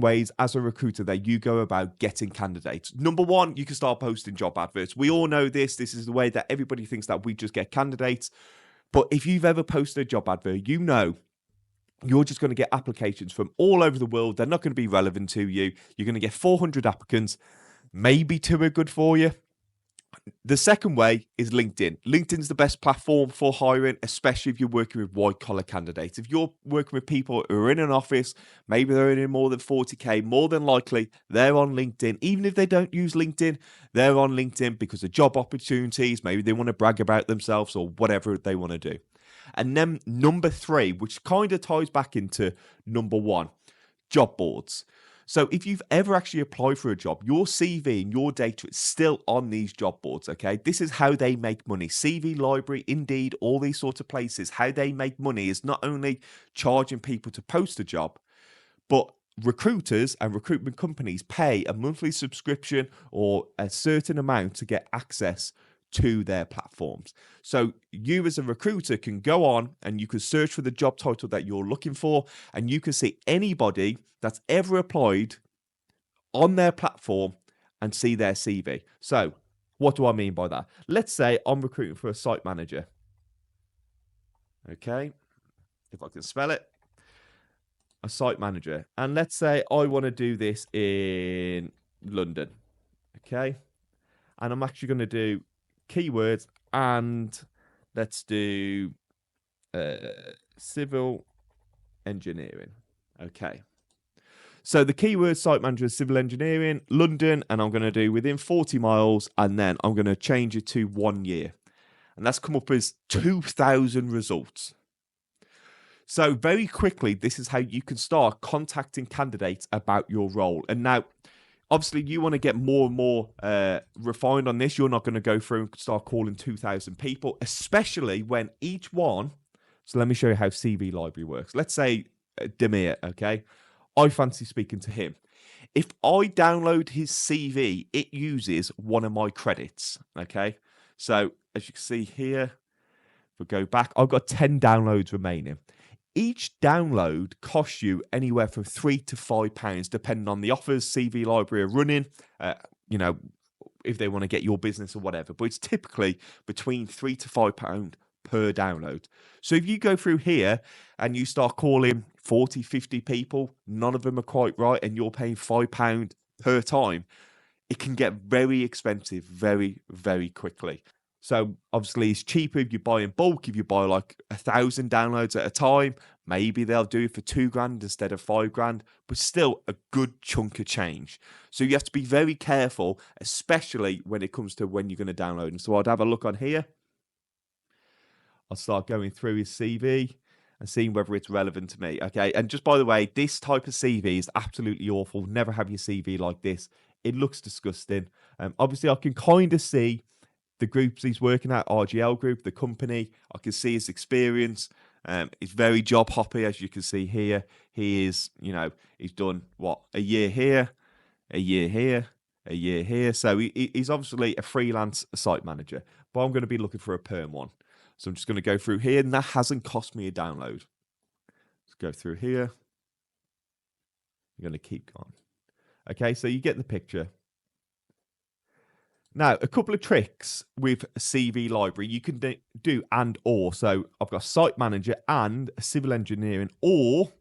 ways as a recruiter that you go about getting candidates. Number one, you can start posting job adverts. We all know this. This is the way that everybody thinks that we just get candidates. But if you've ever posted a job advert, you know you're just going to get applications from all over the world. They're not going to be relevant to you. You're going to get 400 applicants. Maybe two are good for you. The second way is LinkedIn. LinkedIn's the best platform for hiring, especially if you're working with white-collar candidates. If you're working with people who are in an office, maybe they're earning more than 40K, more than likely they're on LinkedIn. Even if they don't use LinkedIn, they're on LinkedIn because of job opportunities. Maybe they want to brag about themselves or whatever they want to do. And then number three, which kind of ties back into number one, job boards. So if you've ever actually applied for a job, your CV and your data is still on these job boards, okay? This is how they make money. CV Library, Indeed, all these sorts of places, how they make money is not only charging people to post a job, but recruiters and recruitment companies pay a monthly subscription or a certain amount to get access to their platforms. So you as a recruiter can go on and you can search for the job title that you're looking for, and you can see anybody that's ever applied on their platform and see their CV. So what do I mean by that? Let's say I'm recruiting for a site manager. Okay, if I can spell it. A site manager. And let's say I want to do this in London. Okay, and I'm actually going to do keywords, and let's do civil engineering. Okay. So the keyword site manager is civil engineering, London, and I'm going to do within 40 miles, and then I'm going to change it to 1 year. And that's come up as 2,000 results. So very quickly, this is how you can start contacting candidates about your role. And now, obviously, you want to get more and more refined on this. You're not going to go through and start calling 2,000 people, especially when each one. So let me show you how CV Library works. Let's say Demir, okay? I fancy speaking to him. If I download his CV, it uses one of my credits, okay? So as you can see here, if we go back, I've got 10 downloads remaining. Each download costs you anywhere from £3 to £5, depending on the offers CV Library are running, if they want to get your business or whatever. But it's typically between £3 to £5 per download. So if you go through here and you start calling 40, 50 people, none of them are quite right, and you're paying £5 per time, it can get very expensive very, very quickly. So obviously it's cheaper if you buy in bulk. If you buy like 1,000 downloads at a time, maybe they'll do it for £2,000 instead of £5,000, but still a good chunk of change. So you have to be very careful, especially when it comes to when you're going to download. And so I'd have a look on here. I'll start going through his CV and seeing whether it's relevant to me. Okay. And just by the way, this type of CV is absolutely awful. Never have your CV like this. It looks disgusting. Obviously I can kind of see the groups he's working at, RGL Group, the company. I can see his experience. He's very job hoppy, as you can see here. He is, he's done a year here, a year here, a year here. So he's obviously a freelance site manager, but I'm going to be looking for a perm one. So I'm just going to go through here, and that hasn't cost me a download. Let's go through here. I'm going to keep going. Okay, so you get the picture. Now, a couple of tricks with CV Library. You can do and or. So I've got site manager and civil engineering or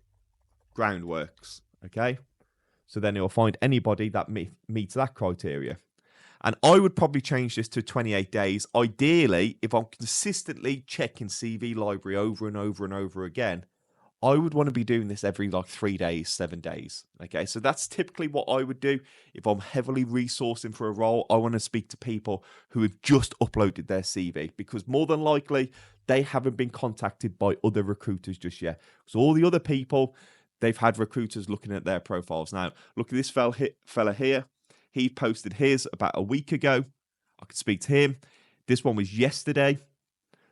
groundworks. Okay. So then it'll find anybody that meets that criteria. And I would probably change this to 28 days. Ideally, if I'm consistently checking CV Library over and over and over again, I would want to be doing this every 3 days, 7 days. Okay, so that's typically what I would do. If I'm heavily resourcing for a role, I want to speak to people who have just uploaded their CV, because more than likely they haven't been contacted by other recruiters just yet. So all the other people, they've had recruiters looking at their profiles. Now, look at this fella here. He posted his about a week ago. I could speak to him. This one was yesterday.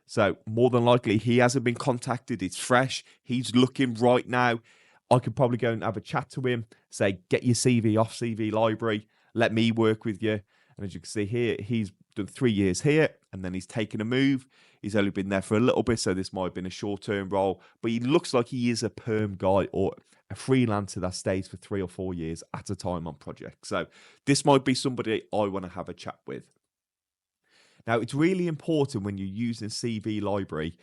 So more than likely he hasn't been contacted. It's fresh. He's looking right now. I could probably go and have a chat to him, say, get your CV off CV Library. Let me work with you. And as you can see here, he's done 3 years here, and then he's taken a move. He's only been there for a little bit, so this might have been a short-term role, but he looks like he is a perm guy or a freelancer that stays for 3 or 4 years at a time on projects. So this might be somebody I want to have a chat with. Now, it's really important when you're using CV Library,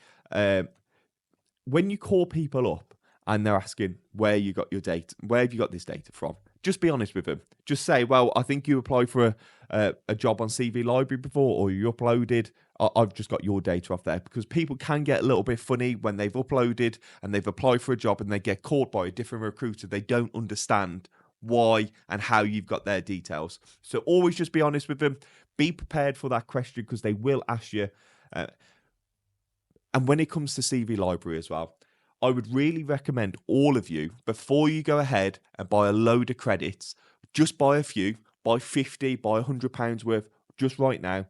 when you call people up and they're asking where you got your data, where have you got this data from? Just be honest with them. Just say, well, I think you applied for a job on CV Library before, or you uploaded. I've just got your data off there, because people can get a little bit funny when they've uploaded and they've applied for a job and they get called by a different recruiter. They don't understand why and how you've got their details. So always just be honest with them. Be prepared for that question, because they will ask you. And when it comes to CV Library as well, I would really recommend all of you, before you go ahead and buy a load of credits, just buy a few, buy 50, buy £100 worth just right now,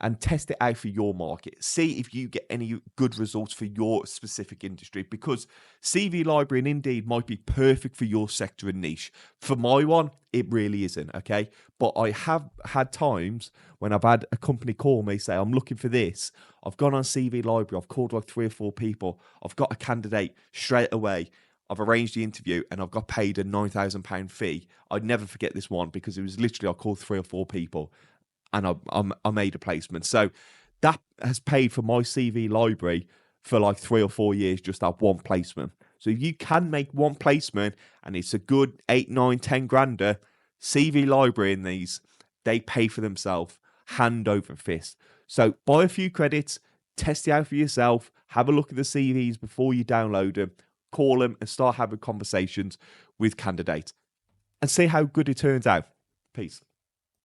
and test it out for your market. See if you get any good results for your specific industry, because CV Library and Indeed might be perfect for your sector and niche. For my one, it really isn't, okay? But I have had times when I've had a company call me, say, I'm looking for this. I've gone on CV Library, I've called like 3 or 4 people, I've got a candidate straight away. I've arranged the interview and I've got paid a £9,000 fee. I'd never forget this one, because it was literally, I called 3 or 4 people and I made a placement. So that has paid for my CV Library for like 3 or 4 years, just that one placement. So if you can make one placement and it's a good 8, 9, 10 grander, CV Library in these, they pay for themselves hand over fist. So buy a few credits, test it out for yourself, have a look at the CVs before you download them, call them and start having conversations with candidates and see how good it turns out. Peace.